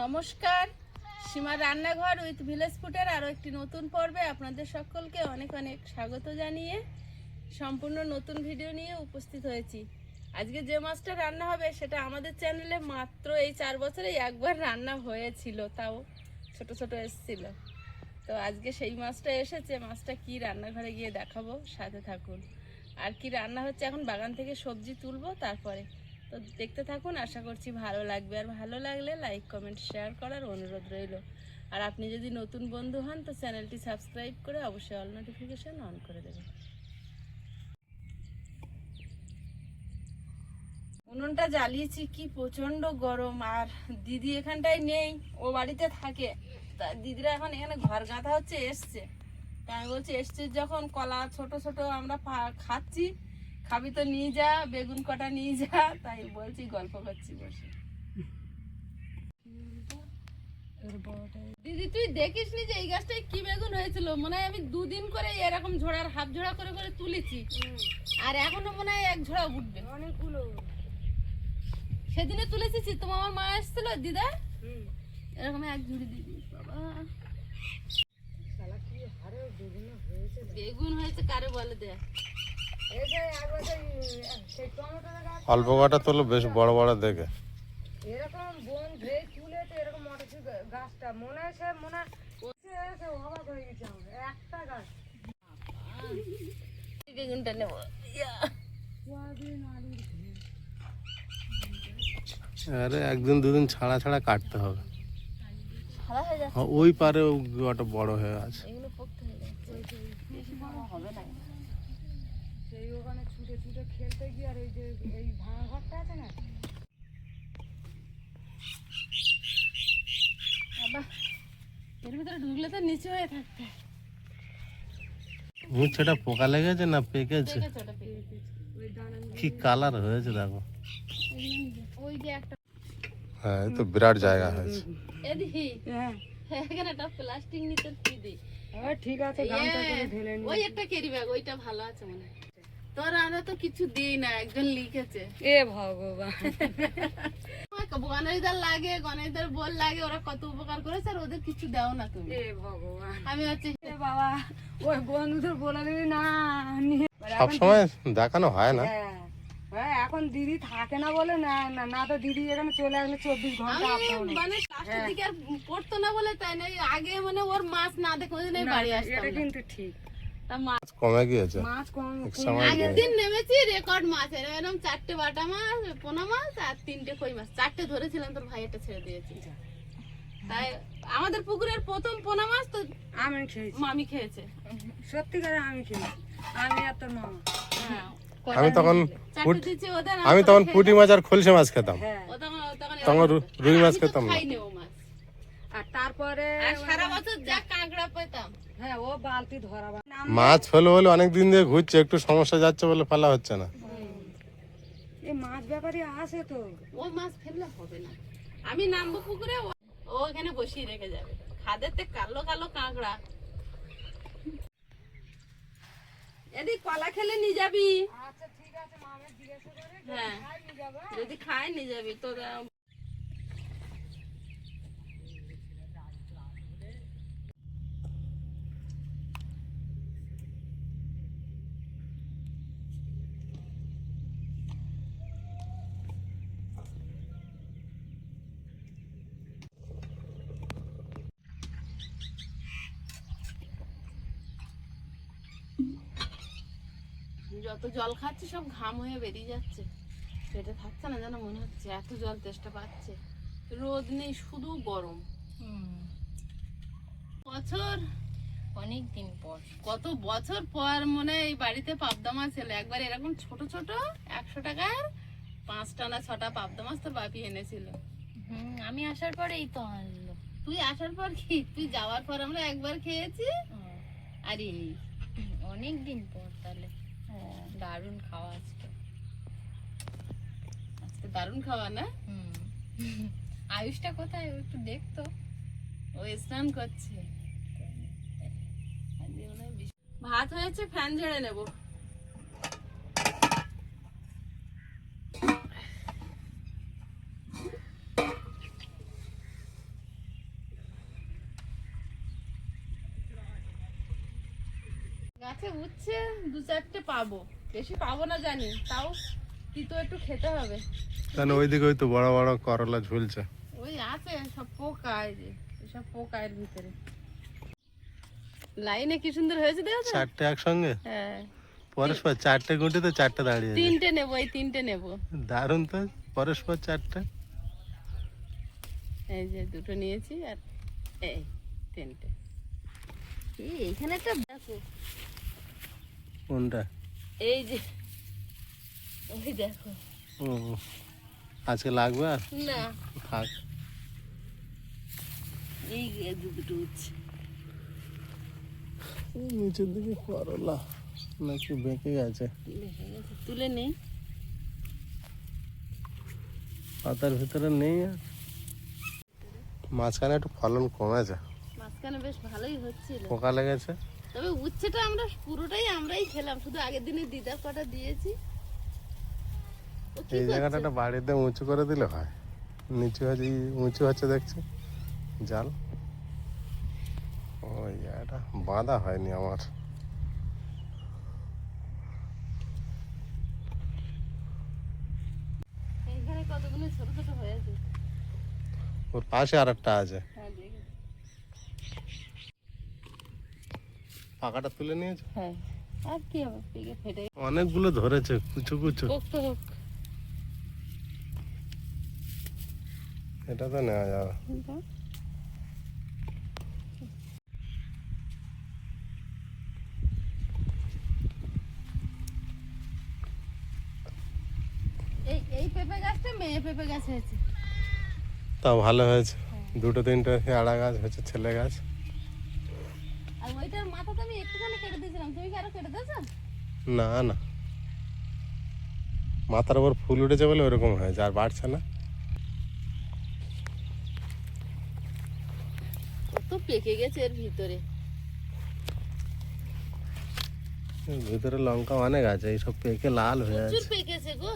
নমস্কার, সীমার রান্নাঘর উইথ ভিলেজ ফুডের আরও একটি নতুন পর্বে আপনাদের সকলকে অনেক অনেক স্বাগত জানিয়ে সম্পূর্ণ নতুন ভিডিও নিয়ে উপস্থিত হয়েছি। আজকে যে মাছটা রান্না হবে সেটা আমাদের চ্যানেলে মাত্র এই 4 বছরে একবার রান্না হয়েছিল, তাও ছোট ছোট এসেছিল। তো আজকে সেই মাছটা এসেছে। মাছটা কি রান্নাঘরে গিয়ে দেখাবো, সাথে থাকুন। আর কি রান্না হচ্ছে, এখন বাগান থেকে সবজি তুলবো, তারপরে তো দেখতে থাকুন। আশা করছি ভালো লাগবে, আর ভালো লাগলে লাইক কমেন্ট শেয়ার করার অনুরোধ রইল। আর আপনি যদি নতুন বন্ধু হন তো চ্যানেলটি সাবস্ক্রাইব করে অবশ্যই অল নোটিফিকেশন অন করে দেবেন। উনুনটা জ্বালিয়েছি, কি প্রচণ্ড গরম। আর দিদি এখানটায় নেই, ও বাড়িতে থাকে। তা দিদিরা এখন এখানে ঘর গাঁথা হচ্ছে, এসছে। তা আমি বলছি এসছে যখন, কলা ছোট ছোট আমরা খাচ্ছি, খাবি তো নিয়ে যা, বেগুন কটা নিয়ে যা। তাই বলছি, গল্প করছি বসে। দিদি তুই দেখিস নি যে এই গাছটায় কি বেগুন হয়েছিল? মনে হয় আমি 2 দিন করে এরকম ঝোড়ার হাফ ঝোড়া করে করে তুলেছি, আর এখনো মনে হয় 1 ঝোড়া উঠবে। অনেকগুলো সেদিনে তুলেছি, তোমার আমার মা এসেছিল, দিদা এরকম 1 ঝুড়ি দিদি। বাবা বেগুন হয়েছে কারে বলে দে। অল্প কটা তোলো, বেশ বড় বড় দেখে। এরকম বন ধরে তুলেছে, এরকম মটরছু গাছটা মনে হয় অবাক হয়ে গেছে একটা গাছ। বেগুনটা নেবো। আরে 1 দিন 2 দিন ছাড়া ছাড়া কাটতে হবে। সাদা হয়ে যাচ্ছে, ওই পারে ওটা বড় হয়ে আছে। এগুলো পোক্ত হয়ে যাচ্ছে, বেশি বড় হবে না। সেই ওখানে ছুটে ছুটে খেলতে গিয়ে, আর এই যে এই ভাঙা ঘরটা আছে না, বাবা এর ভিতরে ঢুকলে তো নিচে হয়ে থাকতে। উচ্ছেটা পোকা লেগেছে না পেকেছে? কি কালার হয়েছে দেখো। ওই যে একটা হ্যাঁ, এই তো বিরাট জায়গা হয়েছে। এদিকে হ্যাঁ এখানে একটা প্লাস্টিক নিতে দিদি। ঠিক আছে, গামছা করে ঢেলে নি। ওই একটা ক্যারি ব্যাগ, ওইটা ভালো আছে মনে হয়। তোর আমরা তো কিছু দিই না, একজন লিখেছে। এ ভগবান, গণেশদার লাগে, গণেশদার বল লাগে, ওরা কত উপকার করেছে, আর ওদের কিছু দাও না তুমি। এ ভগবান, আমি হচ্ছে এ বাবা, ওই বন্ধুদের বলে দিবি না নিয়ে। সবসময় দেখানো হয় না। হ্যাঁ, এখন দিদি থাকে না বলে না, না না তো দিদি এখানে চলে আসলে 24 ঘন্টা আমি আপনার মানে লাস্টের দিকে আর পড়তো না বলে, তাই না আগে মানে ওর মাছ না দেখে ওই জন্যই বাড়ি আসতাম এটা না। কিন্তু ঠিক। তা মাছ কমে গিয়েছে মাছ কম এক সময়। আগের দিন নেমেছি রেকর্ড মাছ, এরকম 4টে বাটা মাছ, পোনা মাছ আর 3টে কই মাছ। 4টে ধরেছিলাম, তোর ভাই একটা ছেড়ে দিয়েছি। তাই আমাদের পুকুরের প্রথম পোনা মাছ তো আমি খেয়েছি, মামি খেয়েছে। সত্যিকারে আমি খেয়েছি, আমি আর তোর মামা। হ্যাঁ, আমি তখন 4টে দিয়েছে ওদের। আমি তখন পুঁটি মাছ আর খলসে মাছ খেতাম। হ্যাঁ, তখন রুই মাছ আমি তো খেতাম না। খাইনি ও মাছ। আর তারপরে আর সারা বছর যা কাঁকড়া পেতাম। হ্যাঁ, ও বালতি ধরাবা মাছ হলো বলে অনেকদিন দিয়ে ঘুরছে, একটু সমস্যা যাচ্ছে বলে ফেলা হচ্ছে না। এই মাছ ব্যাপারে আসে তো। ও মাছ ফেললে হবে না, আমি নামবো পুকুরে, ও এখানে বসিয়ে রেখে যাবে। খাদেতে কালো কালো কাঁকড়া। এদি কলা খেলে নিয়ে যাবি। আচ্ছা ঠিক আছে, মামা জিজ্ঞাসা করে হ্যাঁ, যদি খায় নিয়ে যাবি তো। যত জল খাচ্ছি সব ঘাম হয়ে বেরিয়ে যাচ্ছে, পেটে থাকছে না যেন মনে হচ্ছে, এত জল তেষ্টা পাচ্ছে। রোদ নেই, শুধু গরম। বছর অনেক দিন পর, কত বছর পর মনে হয় এই বাড়িতে পাবদা মাছ এলো। একবার এরকম ছোট ছোট 100 টাকার 5টা না 6টা পাবদা মাছ তোর বাপি এনেছিল। আমি আসার পরেই তো আনলো। তুই আসার পর কি, তুই যাওয়ার পর আমরা একবার খেয়েছি। আর এই অনেক দিন পর, তাহলে দারুণ খাওয়া আজকে। আজকে দারুণ খাওয়া না? আয়ুষটা কোথায়, ও একটু দেখতো। ও স্নান করছে। ভাত হয়েছে, ফ্যান ঝেড়ে নেবো। গাছে উঠছে 2-4টে পাবো, বেশি পাবো না জানি, তাও তিতো একটু খেতে হবে। তাহলে ওইদিকে ওই তো বড় বড় করলা ঝুলছে। ওই আছে সব পোকা, এই যে সব পোকা এর ভিতরে। লাইনে কি সুন্দর হয়েছে দেখো। 4টে একসঙ্গে হ্যাঁ, পরস্পর 4টে গুটিতে 4টে দাঁড়িয়ে আছে। 3টে নেবো, এই 3টে নেবো। দারুণ তো, পরস্পর 4টে। এই যে 2টো নিয়েছি আর এই 3টে। এইখানে একটা দেখো, কোনটা? এই যে ওই দেখো। ও আজকে লাগবে আর না, থাক। এই দুটো উঠছে। নিচের দিকে করলা নাকি বেঁকে গেছে, দেখে গেছে, তুলে নেই। পাতার ভিতরে নেই। আর মাঝখানে একটু ফলন কমেছে, মাঝখানে বেশ ভালোই হচ্ছিল, পোকা লেগেছে। তবে উচ্ছেটা আমরা পুরোটাই আমরাই খেলাম, শুধু আগের দিনে দিদার কটা দিয়েছি। ও কি এই করছে? জায়গাটা একটা বাড়িতে উঁচু করে দিলে হয়। নিচু হচ্ছে, উঁচু হচ্ছে দেখছি জাল। ওই জায়গাটা বাঁধা হয়নি আমার। এইখানে কতগুলো ছোট ছোট হয়েছে। ওর পাশে আর একটা আছে, হ্যাঁ দেখেছি। পাকাটা তুলে নিয়েছে। হ্যাঁ, আর কি হবে, পেকে ফেটে অনেকগুলো ধরেছে কুচু কুচু। হোক তো হোক। এটা তো নেওয়া যাবে। এই এই পেঁপে গাছটা মেয়ে পেঁপে গাছ হয়েছে। তাও ভালো হয়েছে, 2-3টে আড়া গাছ হয়েছে, ছেলে গাছ। আর ওইটার মাথা তো আমি একটুখানি কেটে দিয়েছিলাম, তুমি কি আরো কেটে দিয়েছো? না না, মাথার উপর ফুল উঠেছে বলে ওরকম হয়েছে, আর বাড়ছে না। ও তো পেকে গেছে এর ভিতরে। এর ভিতরে লঙ্কা অনেক আছে, এইসব পেকে লাল হয়ে প্রচুর আছে। পেকেছে গো।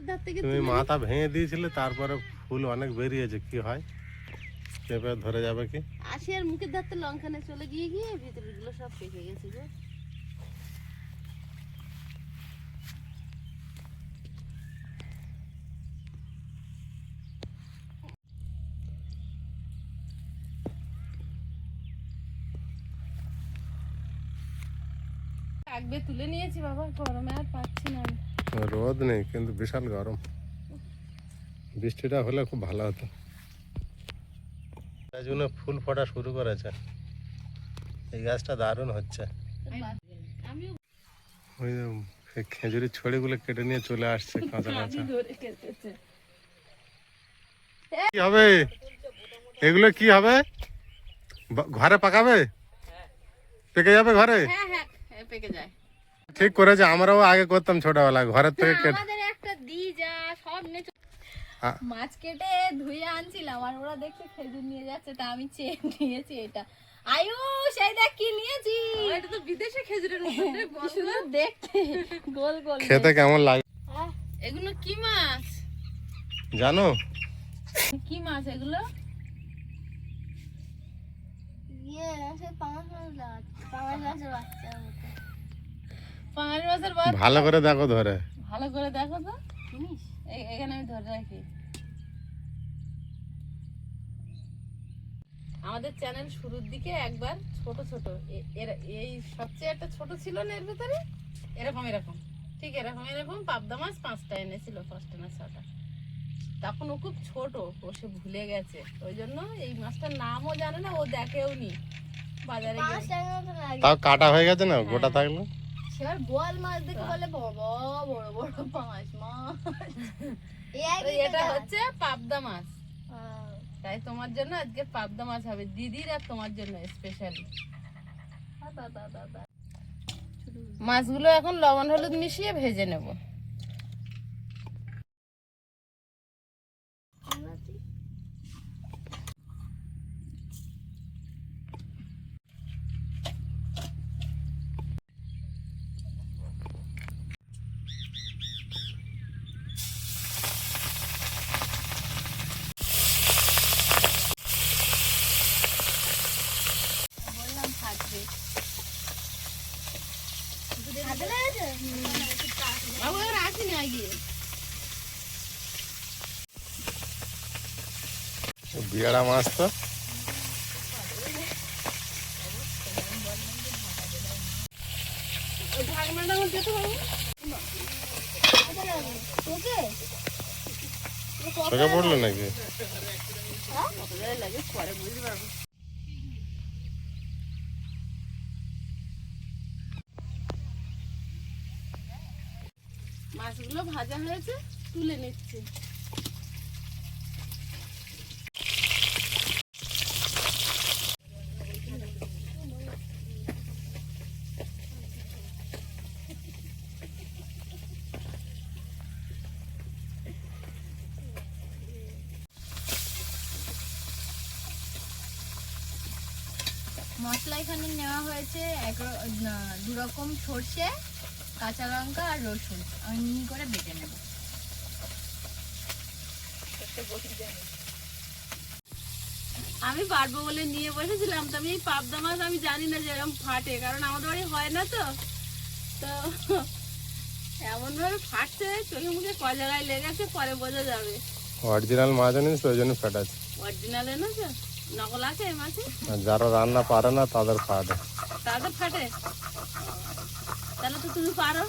ধার থেকে তুমি তুলে মাথা ভেঙে দিয়েছিলে, তারপরে ফুল অনেক বেরিয়েছে, কি হয় পেঁপে ধরে যাবে কি? আসি আর মুখের ধারতে লঙ্কানে চলে গিয়ে গিয়ে ভিতরে গুলো সব পেকে গেছে গো। আগবে তুলে নিয়েছি বাবা, গরমে আর পাচ্ছি না আমি। রোদ নেই কিন্তু বিশাল গরম। বৃষ্টিটা হলে খুব ভালো হতো। তাই জন্য ফুল ফোটা শুরু করেছে। এই গাছটা দারুণ হচ্ছে। আমিও ওই যে এই খেজুরির ছড়িগুলো কেটে নিয়ে চলে আসছে কাঁচা কাঁচা। আমি ধরে কেটেছে। কি হবে এগুলো, কি হবে? ঘরে পাকাবে? পেকে যাবে ঘরে? হ্যাঁ হ্যাঁ, পেকে যায়। ঠিক করেছে, আমরাও আগে করতাম ছোটবেলা, ঘরের থেকে কেটে। আমাদের একটা দি যা সব মাছ কেটে ধুয়ে আনছিলাম আর ওরা দেখছে খেজুর নিয়ে যাচ্ছে, তা আমি চেয়ে নিয়েছি এটা। আয়ুষ এই দেখ কি নিয়েছি, এটা তো বিদেশে খেজুরের মতো রে, কি সুন্দর দেখতে, গোল গোল। খেতে কেমন লাগে এগুলো কি মাছ? জানো? কি মাছ এগুলো? ইয়ে সে পাঁচ মাছ লাগছে, পাঁচ মাসের বাচ্চা মতো। পাঁচ মাসের বাচ্চা। ভালো করে দেখো ধরে। ভালো করে দেখো তো জিনিস। এখানে আমি ধরে রাখি। আমাদের চ্যানেল শুরুর দিকে একবার ছোট ছোট এই সবচেয়ে একটা ছোট ছিল না এর ভিতরে, এরকম এরকম ঠিক এরকম এরকম পাবদা মাছ 5টা এনেছিল, 5টা না 6টা। তখন ও খুব ছোট, ও সে ভুলে গেছে, ওই জন্য এই মাছটার নামও জানে না, ও দেখেও নি বাজারে গিয়ে। পাঁচ টাকার মতো লাগে। তাও কাটা হয়ে গেছে না গোটা থাকলো। সেবার বোয়াল মাছ দেখে বলে বাবা বড় বড় পাঁচ মাছ। তো এটা হচ্ছে পাবদা মাছ, তাই তোমার জন্য আজকে পাবদা মাছ হবে, দিদির আর তোমার জন্য স্পেশালি। মাছগুলো এখন লবণ হলুদ মিশিয়ে ভেজে নেব। বললাম থাকবে। বাবু এবার আসিনি আগে। বিয়াড়া মাছ তো। ঢাকনাটা আমার যেতে পারবো তোকে চোখে পড়লো নাকি? লাগে পরে বুঝতে পারবো। মাছগুলো ভাজা হয়েছে, তুলে নিচ্ছি। মশলা এখানে নেওয়া হয়েছে দু রকম সর্ষে, কাঁচা লঙ্কা আর রসুন আমি মিহি করে বেটে নেব। আমি পারবো বলে নিয়ে বসেছিলাম, তো আমি এই পাবদা মাছ আমি জানি না যে এরকম ফাটে, কারণ আমাদের বাড়ি হয় না তো। তো এমন ভাবে ফাটছে, চোখে মুখে ক জায়গায় লেগেছে, পরে বোঝা যাবে। অরিজিনাল মাছ আনিস তো ওই জন্য ফাটাচ্ছে। অরিজিনাল এনেছে, নকল আছে এই মাছে? আর যারা রান্না পারে না তাদের ফাটে। তাদের ফাটে? তাহলে তো তুমি পারো।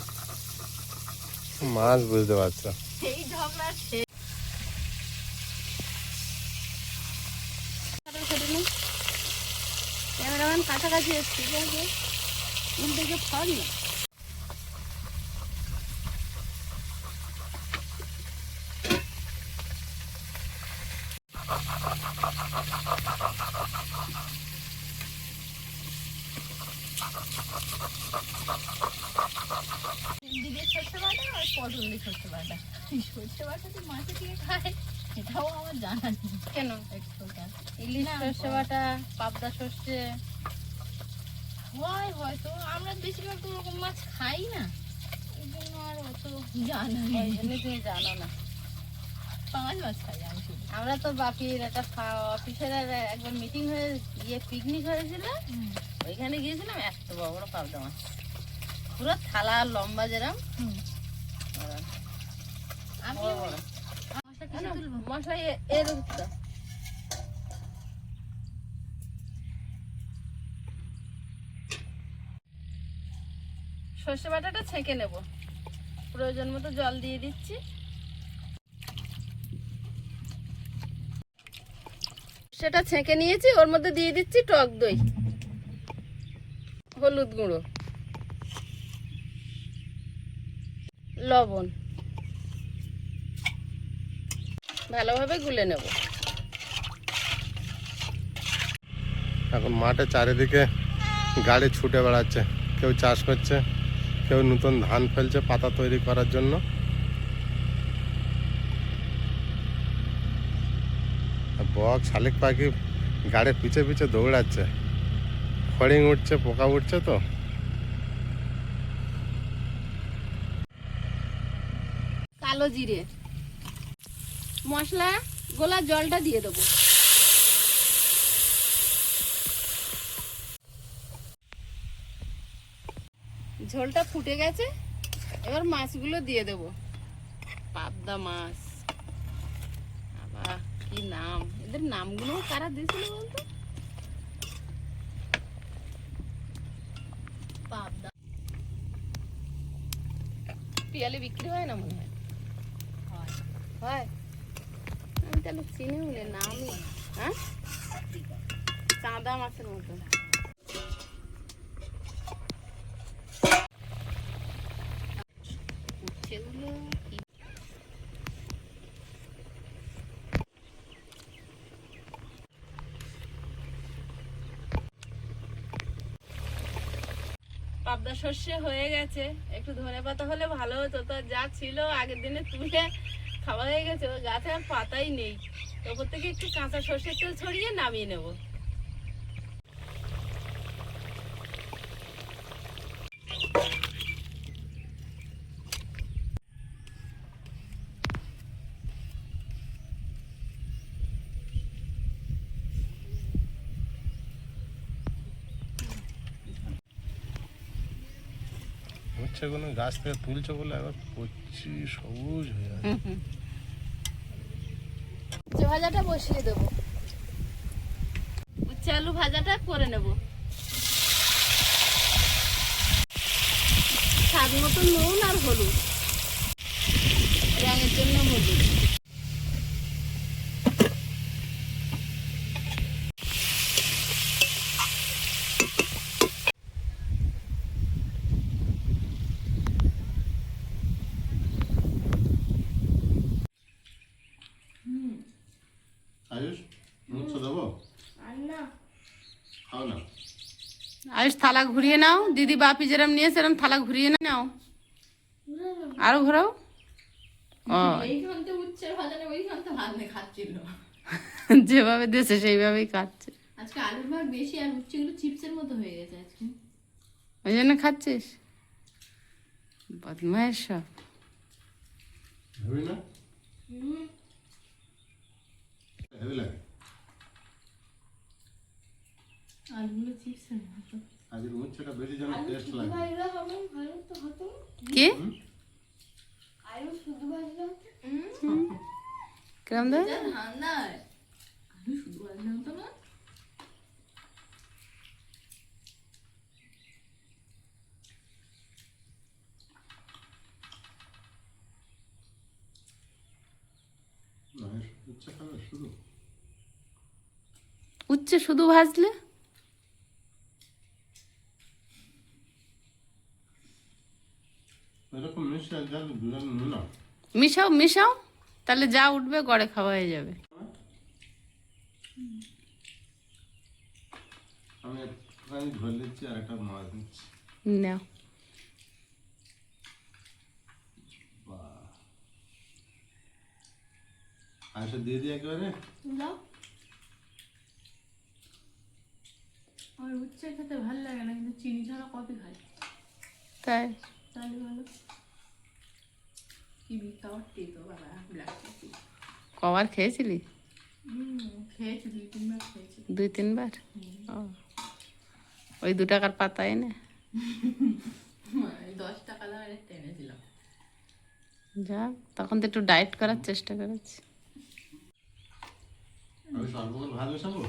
মাছ বুঝতে পারছো। সেই ঝগড়া সেই ক্যামেরাম্যান কাছাকাছি এসছি, ঠিক আছে? উল্টে ফল না। দিদির সর্ষে বাটা আর পটলের সর্ষে বাটা। সর্ষে বাটা তো মাছে দিয়ে খায়, এটাও আমার জানা নেই। কেন? ইলিশ সর্ষে বাটা, পাবদা সর্ষে হয়তো আমরা বেশিরভাগ তো ওরকম মাছ খাই না, এই জন্য আর অত জানা নেই। তুমি জানো না। পাঁচ মাছ খাই আমি শুধু। আমরা তো বাপির একটা অফিসের একবার মিটিং হয়ে পিকনিক হয়েছিল, ওইখানে গিয়েছিলাম, এত বড় বড় পাবদা মাছ, পুরো থালা লম্বা যেরম। আমি বড় বড়। মশলা কিছু তুলবো? মশলা এর তো সর্ষে বাটাটা ছেঁকে নেব, প্রয়োজন মতো জল দিয়ে দিচ্ছি। সেটা ছেঁকে নিয়েছি, ওর মধ্যে দিয়ে দিচ্ছি টক দই, হলুদ গুঁড়ো, লবণ, ভালোভাবে গুলে নেব। এখন মাঠে চারিদিকে গাড়ি ছুটে বেড়াচ্ছে, কেউ চাষ করছে, কেউ নতুন ধান ফেলছে পাতা তৈরি করার জন্য। বক শালিক পাখি গাড়ি পিছে পিছে দৌড়াচ্ছে, ফড়িং উঠছে, পোকা উঠছে তো। কালো জিরে, মশলা গোলা জলটা দিয়ে দেবো। ঝোলটা ফুটে গেছে, এবার মাছগুলো দিয়ে দেবো। পাবদা মাছ, আবার কি নাম, এদের নামগুলো কারা দিয়েছিল বলতো? পাবদা পিয়ালে বিক্রি হয় না মনে হয়? হয়? আমি তাহলে চিনি বলে নামই। হ্যাঁ, চাঁদা মাছের মতো। উচ্ছেগুলো কি পাবদা সর্ষে হয়ে গেছে, একটু ধনেপাতা হলে ভালো হতো, তো যা ছিল আগের দিনে তুলে খাওয়া হয়ে গেছে, ওই গাছে আর পাতাই নেই। ওপর থেকে একটু কাঁচা সর্ষের তেল ছড়িয়ে নামিয়ে নেব। উচ্ছেগুলো গাছ থেকে তুলছে বলে আবার কচি সবুজ হয়ে আছে। উচ্ছে ভাজাটা বসিয়ে দেবো, উচ্ছে আলু ভাজাটা করে নেব। স্বাদ মতো নুন আর হলুদ, রঙের জন্য হলুদ। আয়ুষ উচ্ছে দেবো? খাও না। আয়ুষ থালা ঘুরিয়ে নাও, দিদি বাপি যেরম নিয়ে সেরম থালা ঘুরিয়ে নাও, আরো ঘোরাও। ও যেভাবে দিয়েছে সেইভাবেই খাচ্ছে। আজকে আলুর ভাগ বেশি আর উচ্ছেগুলো চিপসের মতো হয়ে গেছে আজকে। ওই জন্য খাচ্ছিস? বদমাইশ সব। হেবি না? হেবি লাগে। আলুগুলো চিপসের মতো। আজকের উচ্ছেটা বেশি যেন টেস্ট লাগে। কি কিরম দেয়? ঠান্ডায় আলু শুধু ভাজলে হতো না? উচ্ছে খাবে শুধু? উচ্ছে শুধু ভাজলে এরকম মিশে যান দুজন না। মিশাও মিশাও, তাহলে যা উঠবে গড়ে খাওয়া হয়ে যাবে। আমি একটুখানি ঝোল দিচ্ছি আর একটা মাছ দিচ্ছি। নাও। আয়ুষ দিয়ে দিই একেবারে। দাও। আমার উচ্ছে খেতে ভালো লাগে না, কিন্তু চিনি ছাড়া কফি খাই। তাই তাহলে ভালো। কি বিকাওয়ার তো বাবা, ব্ল্যাক কফি। কবার খেয়েছিলি? খেয়েছি, 2-3 বার খেয়েছি। 2-3 বার? ও, ওই 2 টাকার পাতা এনে 10 টাকা দাম একটা এনেছিলাম। যাক, তখন তো একটু ডায়েট করার চেষ্টা করেছি। আমি সর্বকাল ভাত মেশাবো?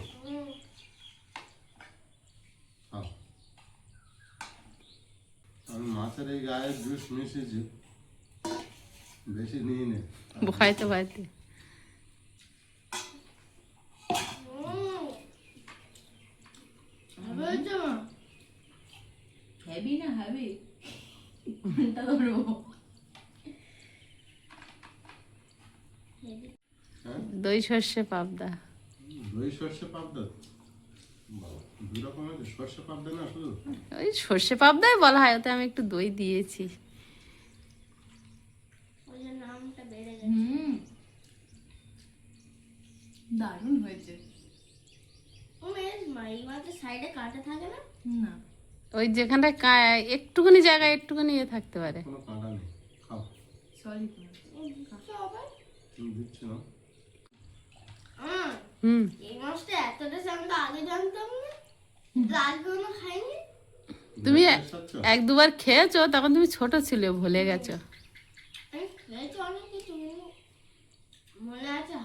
খাও। আমি মাছের এই গায়ে জুস মিশিয়েছি, বেশি নিয়ে নে। ভয়তে ভয়তে হেভি না হেভি? কোনটা ধরবো? হ্যাঁ, দই সর্ষে পাবদা। দই সর্ষে পাবদা? বাবা, 2 রকম আছে। সর্ষে পাবদা না শুধু? ওই সর্ষে পাবদাই বলা হয়, ওতে আমি একটু দই দিয়েছি। দারুণ হয়েছে। সাইডে কাটা থাকে না? না, ওই যেখানটায় একটুখানি জায়গায় একটুখানি ইয়ে থাকতে পারে। কোনো কাঁটা নেই। খাও। সরি। তুমি দিচ্ছি না। হুম, এই মাছটা এতটা আমরা আগে জানতাম না, আগে কোনো খাইনি। তুমি গ্যাস খাচ্ছ? 1-2 বার খেয়েছো, তখন তুমি ছোট ছিলে, ভুলে গেছো। আমি খেয়েছি অনেক কিছু, মনে আছে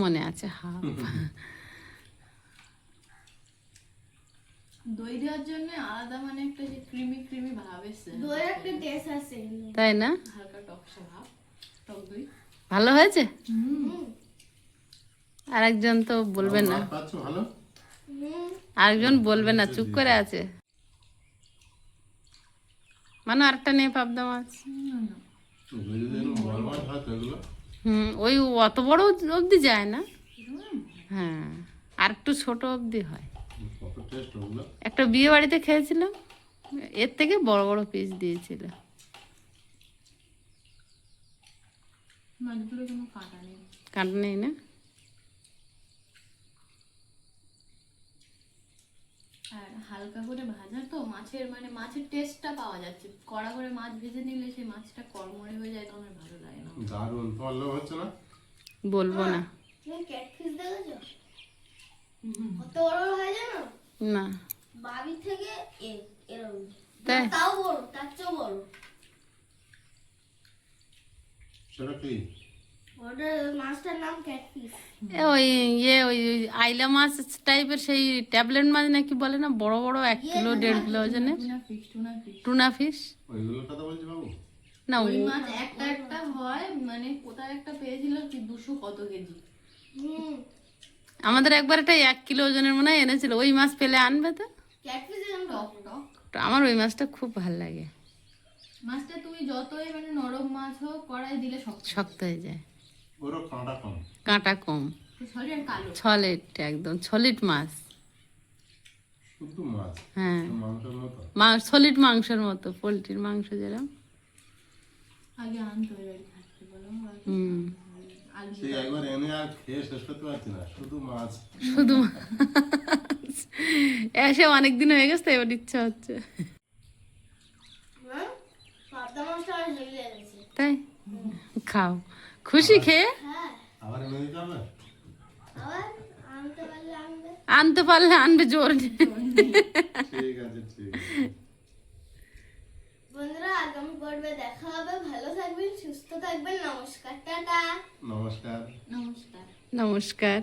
মনে আছে? হ্যাঁ। দই দেওয়ার জন্য আলাদা মানে একটা যে ক্রিমি ক্রিমি ভাব এসছে, দইয়ের একটা টেস্ট আছে। তাই না? হালকা টকসা ভাব, টক দই। ভালো হয়েছে? আরেকজন তো বলবে না, মাছ পাচ্ছ ভালো? আরেকজন বলবে না, চুপ করে আছে। মানে আরেকটা নিয়ে পাবদা মাছ। যদি এরকম বড় মাছ হয় তো এগুলো ওই অত বড় অবধি যায় না। হ্যাঁ, আর একটু ছোট অবধি হয়। কত টেস্ট ওগুলো। একটা বিয়ে বাড়িতে খেয়েছিলাম, এর থেকে বড় বড় পিস দিয়েছিল। মাছগুলো কোনো কাটা নেই। কাটা নেই না? আর হালকা করে ভাজা তো মাছের, মানে মাছের টেস্টটা পাওয়া যাচ্ছে। কড়া করে মাছ ভেজে নিলে সেই মাছটা কড়মড়ে হয়ে যায়, তখন আর ভালো লাগে না। দারুণ। তোমার লোভ হচ্ছে না? বলবো না। তুমি ক্যাটফিশ দেখেছো? কত বড় হয় জানো? না, বাবির থেকে এরকম, তাই? তাও বড়, তার চেয়েও বড়। সেটা কি? ওটার মাছটার নাম ক্যাটফিশ। ওই ওই আইলা মাছ টাইপের সেই ট্যাবলেট মাছ নাকি বলে না, বড় বড় 1 কিলো 1.5 কিলো ওজনের টুনা ফিশ। ওইগুলোর কথা বলছি বাবু? না ওই মাছ একটা একটা হয়, মানে কোথায় একটা পেয়েছিল কি 200 কত কেজি। আমাদের একবার একটা 1 কিলো ওজনের মনে হয় এনেছিল। ওই মাছ পেলে আনবে তো। ক্যাটফিশ টক টক তো আমার ওই মাছটা খুব ভালো লাগে, মাছটা তুমি যতই মানে নরম মাছ হোক কড়াই দিলে শক্ত শক্ত হয়ে যায়, ওরও কাঁটা কম। কাঁটা কম, সরি আর কালো। ছলেট, একদম ছলিট মাছ। শুধু মাছ, হ্যাঁ, মাংসের মতো। সলিড মাংসের মতো, পোলট্রির মাংস যেরকম। আগে আনতে হয় বাড়ি থাকতে বলো, হুম, আলু সেই একবার এনে আর খেয়ে শেষ করতে পারছি না, শুধু মাছ। শুধু মাছ। এসে অনেকদিন হয়ে গেছে, এবার ইচ্ছা হচ্ছে। পাবদা মাছটা আমার হেভি লেগেছে। তাই খাও, খুশি খেয়ে। হ্যাঁ, আবার এনে দিতে হবে? আবার আনতে পারলে আনবে। আনতে পারলে আনবে, জোর নেই। ঠিক আছে, ঠিক আছে। বন্ধুরা, আগামী পর্বে দেখা হবে। ভালো থাকবেন, সুস্থ থাকবেন। নমস্কার, টাটা। নমস্কার। নমস্কার। নমস্কার।